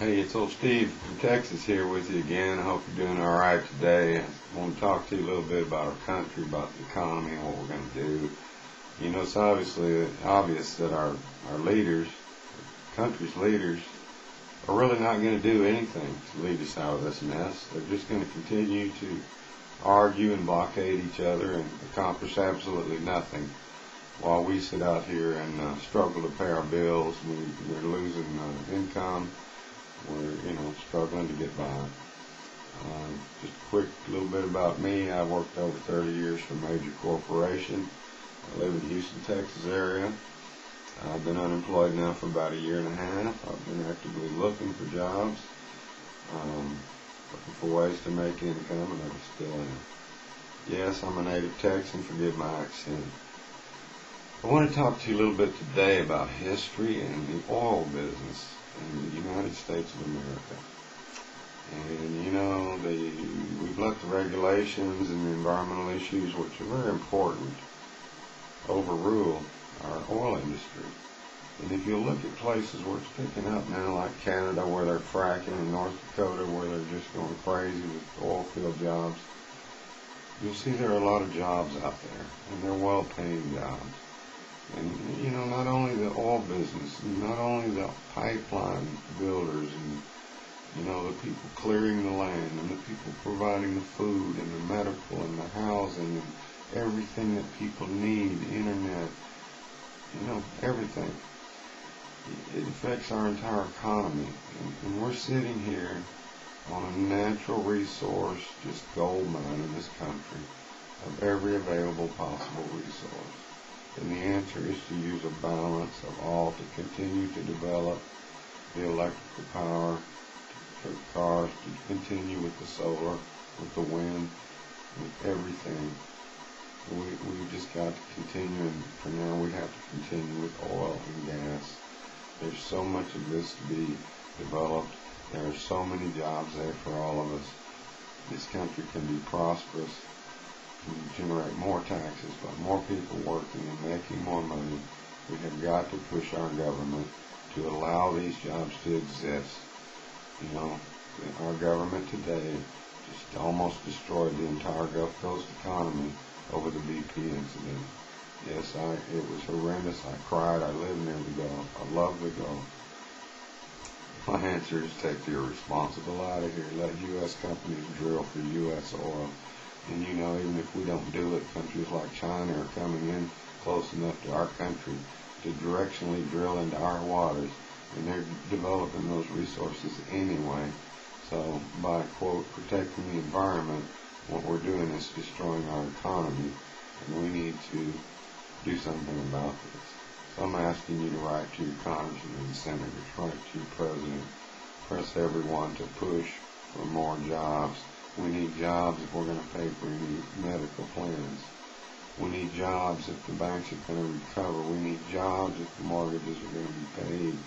Hey, it's old Steve from Texas here with you again. I hope you're doing all right today. I want to talk to you a little bit about our country, about the economy, and what we're going to do. You know, it's obvious that our leaders, the country's leaders, are really not going to do anything to lead us out of this mess. They're just going to continue to argue and blockade each other and accomplish absolutely nothing while we sit out here and struggle to pay our bills. We're losing income. We're, struggling to get by. Just a quick little bit about me. I worked over 30 years for a major corporation. I live in the Houston, Texas area. I've been unemployed now for about a year and a half. I've been actively looking for jobs, looking for ways to make income, and I still am. Yes, I'm a native Texan. Forgive my accent. I want to talk to you a little bit today about history and the oil business in the United States of America. And we've let the regulations and the environmental issues, which are very important, overrule our oil industry. And if you look at places where it's picking up now, like Canada, where they're fracking, and North Dakota, where they're just going crazy with oil field jobs, you'll see there are a lot of jobs out there, and they're well-paying jobs. And, not only the oil business, not only the pipeline builders and, the people clearing the land and the people providing the food and the medical and the housing and everything that people need, the internet, everything. It affects our entire economy. And we're sitting here on a natural resource, just gold mine in this country, of every available possible resource. And the answer is to use a balance of all to continue to develop the electrical power, for the cars, to continue with the solar, with the wind, with everything. We've just got to continue, and for now we have to continue with oil and gas. There's so much of this to be developed. There are so many jobs there for all of us. This country can be prosperous, can generate more taxes, but more people working and making more money. We have got to push our government to allow these jobs to exist. Our government today just almost destroyed the entire Gulf Coast economy over the BP incident. Yes, it was horrendous. I cried. I live near the Gulf. I love the Gulf. My answer is take the irresponsible out of here. Let U.S. companies drill for U.S. oil. And even if we don't do it, countries like China are coming in close enough to our country to directionally drill into our waters. And they're developing those resources anyway. So by, quote, protecting the environment, what we're doing is destroying our economy. And we need to do something about this. So I'm asking you to write to your congressmen and senators, write to your president, press everyone to push for more jobs. We need jobs if we're going to pay for any medical plans. We need jobs if the banks are going to recover. We need jobs if the mortgages are going to be paid.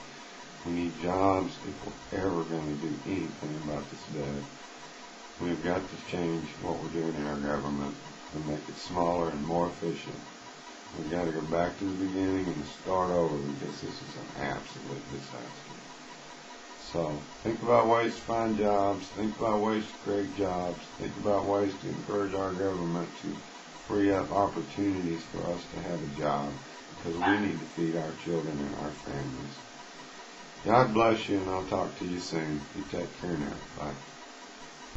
We need jobs if we're ever going to do anything about this debt. We've got to change what we're doing in our government and make it smaller and more efficient. We've got to go back to the beginning and start over because this is an absolute disaster. So think about ways to find jobs. Think about ways to create jobs. Think about ways to encourage our government to free up opportunities for us to have a job because we need to feed our children and our families. God bless you, and I'll talk to you soon. You take care now. Bye.